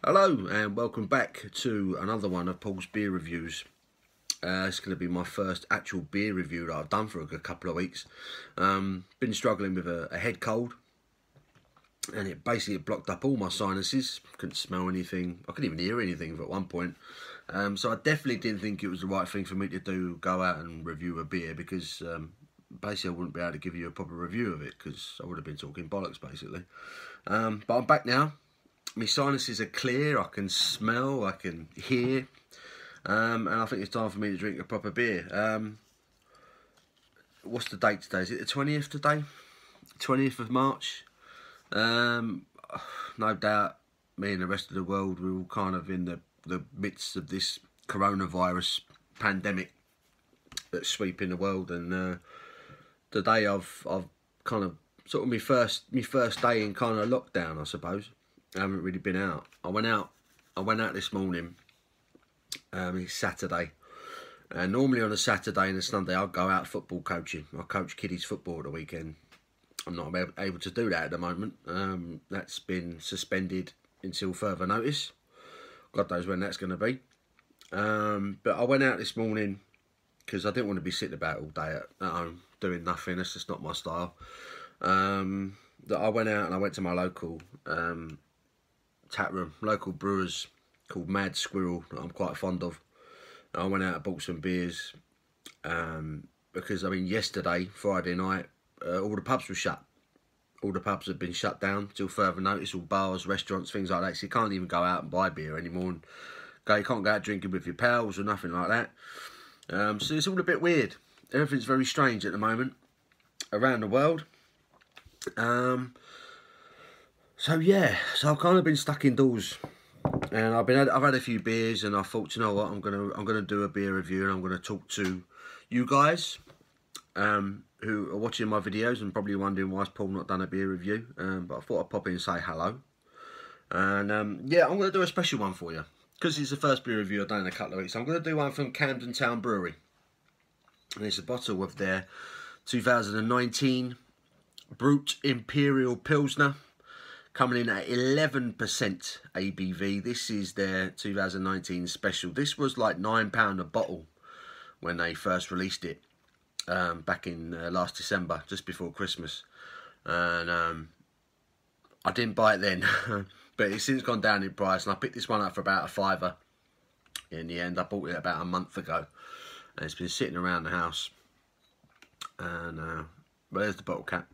Hello and welcome back to another one of Paul's beer reviews. It's going to be my first actual beer review that I've done for a good couple of weeks. Been struggling with a head cold, and it basically blocked up all my sinuses. Couldn't smell anything. I couldn't even hear anything at one point. So I definitely didn't think it was the right thing for me to do, go out and review a beer, because basically I wouldn't be able to give you a proper review of it because I would have been talking bollocks basically. But I'm back now. My sinuses are clear, I can smell, I can hear, and I think it's time for me to drink a proper beer. What's the date today? Is it the 20th today? 20th of March? No doubt me and the rest of the world, we're all kind of in the midst of this coronavirus pandemic that's sweeping the world, and today I've kind of sort of my first day in kind of lockdown, I suppose. I haven't really been out. I went out this morning. It's Saturday, and normally on a Saturday and a Sunday I'll go out football coaching. I coach kiddies football at the weekend. I'm not able to do that at the moment. That's been suspended until further notice. God knows when that's going to be. But I went out this morning because I didn't want to be sitting about all day at home doing nothing. That's just not my style. That I went out and I went to my local tap room, local brewers called Mad Squirrel, that I'm quite fond of. I went out and bought some beers because, I mean, yesterday, Friday night, all the pubs were shut. All the pubs have been shut down till further notice, all bars, restaurants, things like that. So you can't even go out and buy beer anymore. And you can't go out drinking with your pals or nothing like that. So it's all a bit weird. Everything's very strange at the moment around the world. So yeah, so I've kind of been stuck indoors, and I've had a few beers, and I thought, you know what, I'm gonna do a beer review, and I'm gonna talk to you guys who are watching my videos and probably wondering why's Paul not done a beer review. But I thought I'd pop in and say hello, and yeah, I'm gonna do a special one for you because it's the first beer review I've done in a couple of weeks. I'm gonna do one from Camden Brewery, and it's a bottle of their 2019 Brut Imperial Pilsner, coming in at 11% ABV. This is their 2019 special. This was like £9 a bottle when they first released it back in last December, just before Christmas. And I didn't buy it then, but it's since gone down in price. And I picked this one up for about £5 in the end. I bought it about a month ago, and it's been sitting around the house. And there's the bottle cap.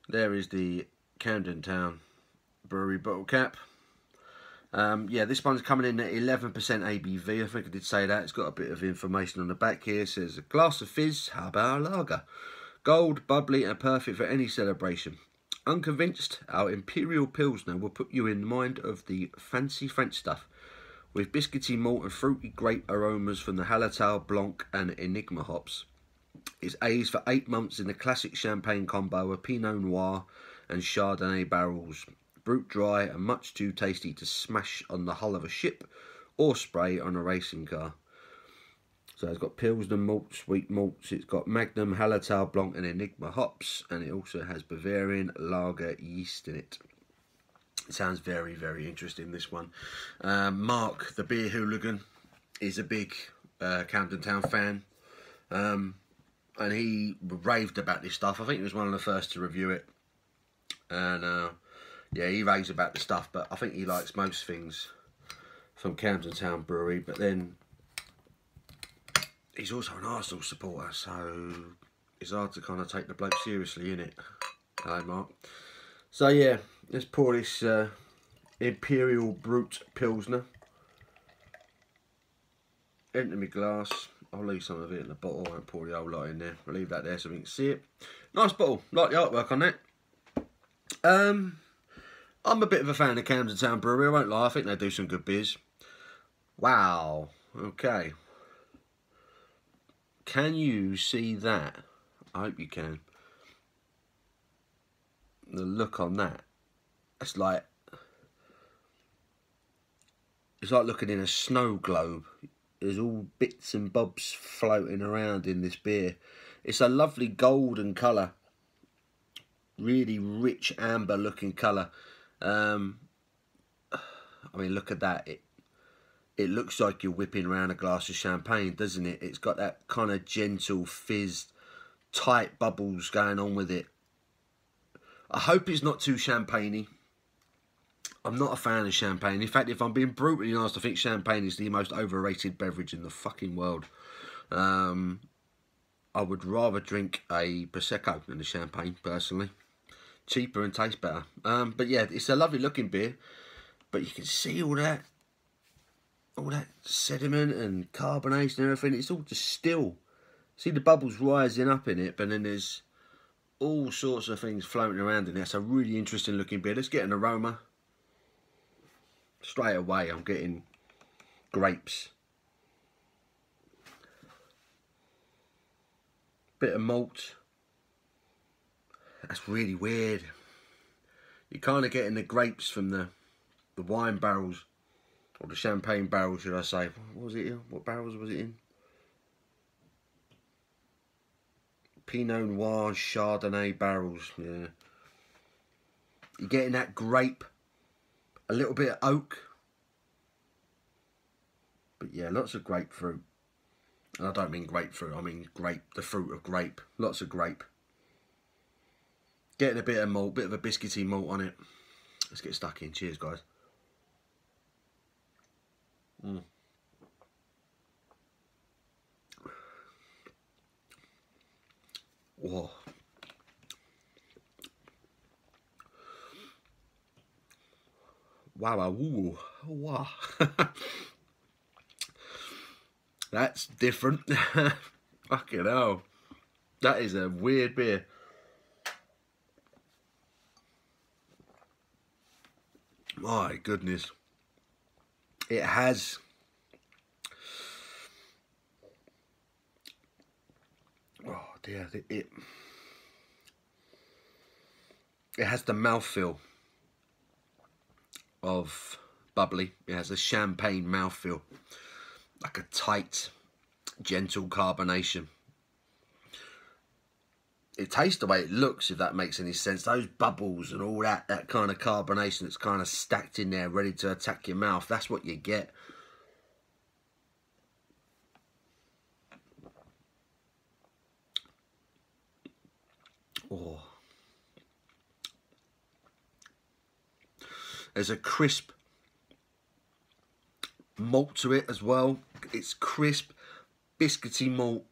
There is the Camden Brewery bottle cap. Yeah, this one's coming in at 11% ABV. I think I did say that. It's got a bit of information on the back here. It says, a glass of fizz, how about a lager? Gold, bubbly and perfect for any celebration. Unconvinced? Our Imperial Pilsner will put you in mind of the fancy French stuff, with biscuity malt and fruity grape aromas from the Hallertau, Blanc and Enigma hops. It's aged for 8 months in the classic champagne combo of Pinot Noir and Chardonnay barrels, brute dry and much too tasty to smash on the hull of a ship or spray on a racing car. So it's got Pilsner malt, sweet malts, it's got Magnum, Hallertau, Blanc and Enigma hops, and it also has Bavarian lager yeast in it. It sounds very, very interesting, this one. Mark, the beer hooligan, is a big Camden Town fan. And he raved about this stuff. I think he was one of the first to review it. And yeah, he raves about the stuff, but I think he likes most things from Camden Town Brewery. But then he's also an Arsenal supporter, so it's hard to kind of take the bloke seriously, innit? Hello, Mark. So yeah, let's pour this Imperial Brut Pilsner into my glass. I'll leave some of it in the bottle. I won't pour the whole lot in there. I'll leave that there so we can see it. Nice bottle. Like the artwork on that. I'm a bit of a fan of Camden Town Brewery. I won't lie. I think they do some good beers. Wow. Okay. Can you see that? I hope you can. The look on that. It's like looking in a snow globe. There's all bits and bobs floating around in this beer. It's a lovely golden colour. Really rich amber looking colour. I mean, look at that. It looks like you're whipping around a glass of champagne, doesn't it? It's got that kind of gentle fizz, tight bubbles going on with it. I hope it's not too champagne-y. I'm not a fan of champagne. In fact, if I'm being brutally honest, I think champagne is the most overrated beverage in the fucking world. I would rather drink a Prosecco than a champagne, personally. Cheaper and tastes better. But yeah, it's a lovely looking beer. But you can see all that sediment and carbonation and everything. It's all just still. See the bubbles rising up in it, but then there's all sorts of things floating around in it. It's a really interesting looking beer. Let's get an aroma. Straight away, I'm getting grapes. Bit of malt. That's really weird. You're kind of getting the grapes from the wine barrels, or the champagne barrels, should I say. What was it in? What barrels was it in? Pinot Noir, Chardonnay barrels, yeah. You're getting that grape, a little bit of oak. But yeah, lots of grapefruit. And I don't mean grapefruit, I mean grape, the fruit of grape. Lots of grape. Getting a bit of malt, bit of a biscuity malt on it. Let's get stuck in. Cheers, guys. Whoa. Wow, ooh, wow. That's different. Fucking hell. That is a weird beer. My goodness. It has... Oh dear. It has the mouthfeel of bubbly. It has a champagne mouthfeel. Like a tight, gentle carbonation. It tastes the way it looks, if that makes any sense. Those bubbles and all that kind of carbonation that's kind of stacked in there, ready to attack your mouth. That's what you get. Oh. There's a crisp malt to it as well. It's crisp, biscuity malt.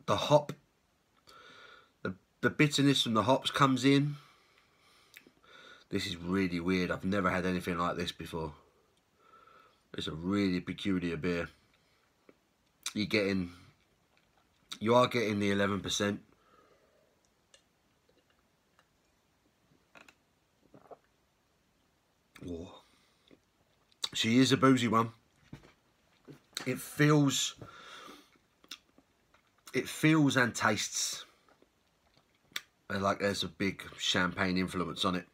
The hop, the bitterness from the hops comes in. This is really weird. I've never had anything like this before. It's a really peculiar beer. You are getting the 11%. Oh. She is a boozy one. It feels and tastes like there's a big champagne influence on it.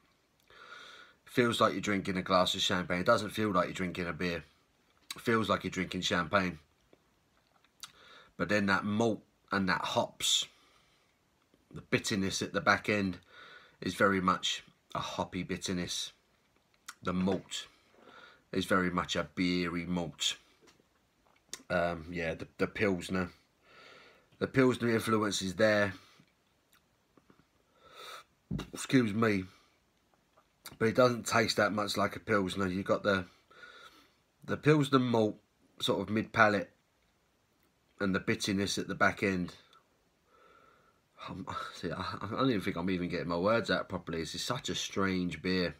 Feels like you're drinking a glass of champagne. It doesn't feel like you're drinking a beer. It feels like you're drinking champagne. But then that malt and that hops, the bitterness at the back end is very much a hoppy bitterness. The malt is very much a beery malt. Yeah, the Pilsner. The Pilsner influence is there. Excuse me. But it doesn't taste that much like a Pilsner. You've got the Pilsner malt, sort of mid-palate, and the bitterness at the back end. See, I don't even think I'm even getting my words out properly. This is such a strange beer.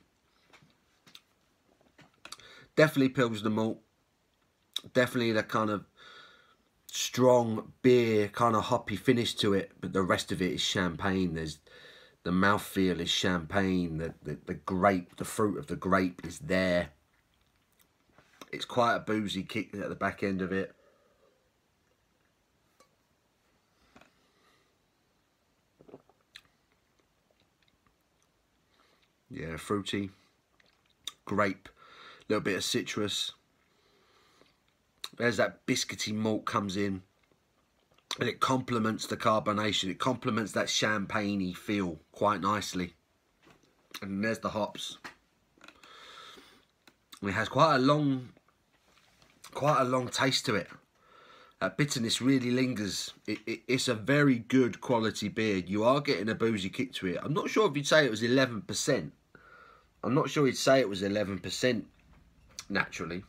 Definitely Pilsner malt. Definitely the kind of strong beer, kind of hoppy finish to it, but the rest of it is champagne. There's the mouthfeel is champagne. The grape, the fruit of the grape is there. It's quite a boozy kick at the back end of it. Yeah, fruity, grape, a little bit of citrus. There's that biscuity malt comes in, and it complements the carbonation. It complements that champagne-y feel quite nicely. And there's the hops. And it has quite a long taste to it. That bitterness really lingers. It's a very good quality beer. You are getting a boozy kick to it. I'm not sure if you'd say it was 11%. I'm not sure he'd say it was 11% naturally.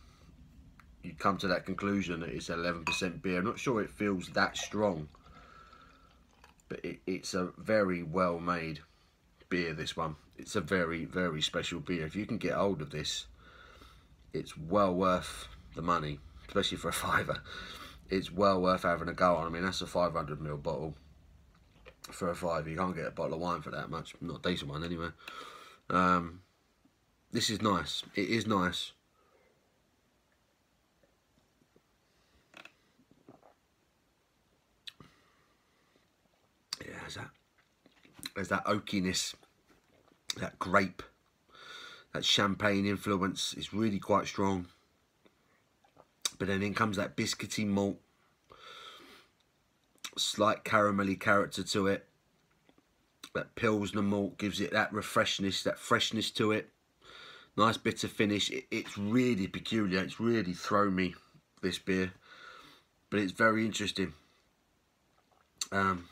You'd come to that conclusion that it's 11% beer. I'm not sure it feels that strong. But it's a very well made beer, this one. It's a very, very special beer. If you can get hold of this, it's well worth the money, especially for a £5. It's well worth having a go on. I mean, that's a 500ml bottle for a £5. You can't get a bottle of wine for that much. Not a decent one, anyway. This is nice. It is nice. Yeah, there's that oakiness, that grape, that champagne influence is really quite strong. But then in comes that biscuity malt, slight caramelly character to it. That Pilsner malt gives it that refreshness, that freshness to it. Nice bitter finish. It's really peculiar. It's really thrown me, this beer. But it's very interesting. I'm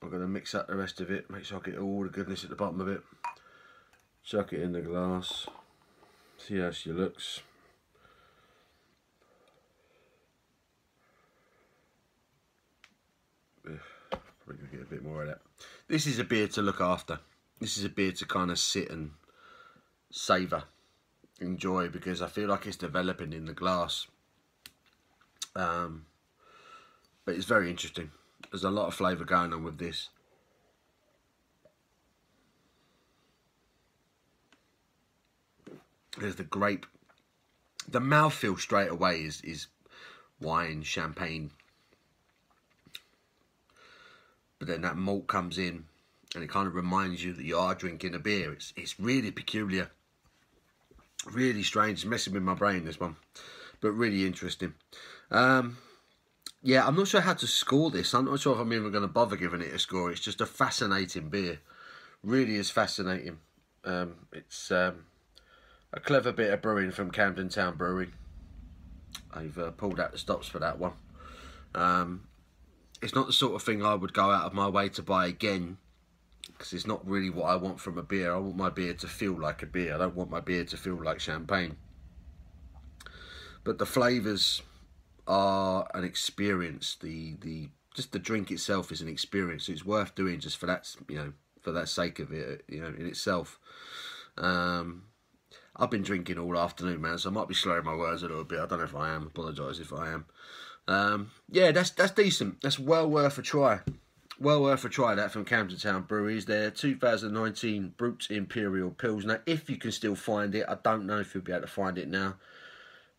going to mix up the rest of it. Make sure I get all the goodness at the bottom of it. Chuck it in the glass. See how she looks. Probably going to get a bit more of that. This is a beer to look after. This is a beer to kind of sit and savour, enjoy, because I feel like it's developing in the glass. But it's very interesting. There's a lot of flavour going on with this. There's the grape. The mouthfeel straight away is wine, champagne. But then that malt comes in and it kind of reminds you that you are drinking a beer. It's really peculiar. Really strange. It's messing with my brain, this one. But really interesting. Yeah, I'm not sure how to score this. I'm not sure if I'm even going to bother giving it a score. It's just a fascinating beer. Really is fascinating. It's a clever bit of brewing from Camden Town Brewery. I've pulled out the stops for that one. It's not the sort of thing I would go out of my way to buy again, because it's not really what I want from a beer. I want my beer to feel like a beer. I don't want my beer to feel like champagne. But the flavours are an experience. Just the drink itself is an experience. It's worth doing just for that, for that sake of it, in itself. I've been drinking all afternoon, man, so I might be slurring my words a little bit. I don't know if I am. Apologise if I am. Yeah, that's decent. That's well worth a try. Well worth a try, that from Camden Town Breweries. Their 2019 Brut Imperial Pilsner, if you can still find it. I don't know if you'll be able to find it now,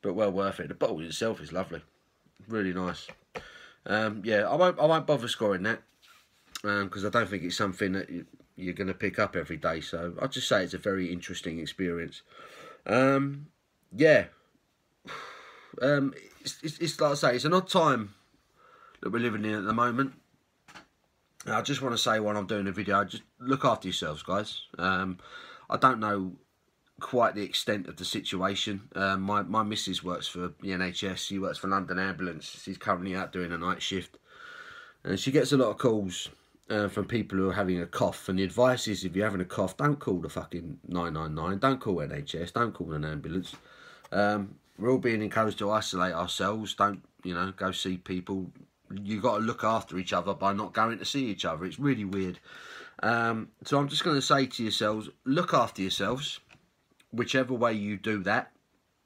but well worth it. The bottle itself is lovely, really nice. Yeah, I won't bother scoring that because I don't think it's something that you're going to pick up every day. So I'll just say it's a very interesting experience. Yeah. It's like I say, it's an odd time that we're living in at the moment. I just want to say while I'm doing the video, just look after yourselves, guys. I don't know quite the extent of the situation. My missus works for the NHS. She works for London Ambulance. She's currently out doing a night shift, and she gets a lot of calls from people who are having a cough. And the advice is, if you're having a cough, don't call the fucking 999. Don't call NHS. Don't call an ambulance. We're all being encouraged to isolate ourselves. Don't, go see people. You got to look after each other by not going to see each other. It's really weird. So I'm just going to say to yourselves, look after yourselves. Whichever way you do that,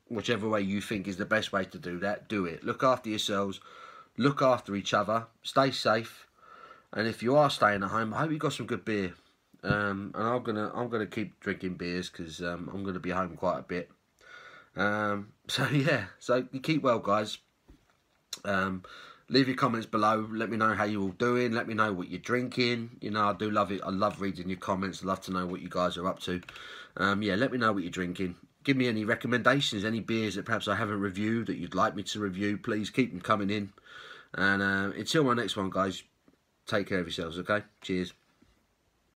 whichever way you think is the best way to do that, do it. Look after yourselves. Look after each other. Stay safe. And if you are staying at home, I hope you got some good beer. And I'm gonna keep drinking beers because I'm gonna be home quite a bit. So yeah, so you keep well, guys. Leave your comments below. Let me know how you're all doing. Let me know what you're drinking. I do love it. I love reading your comments. I love to know what you guys are up to. Yeah, let me know what you're drinking. Give me any recommendations, any beers that perhaps I haven't reviewed that you'd like me to review. Please keep them coming in. And until my next one, guys, take care of yourselves, okay? Cheers.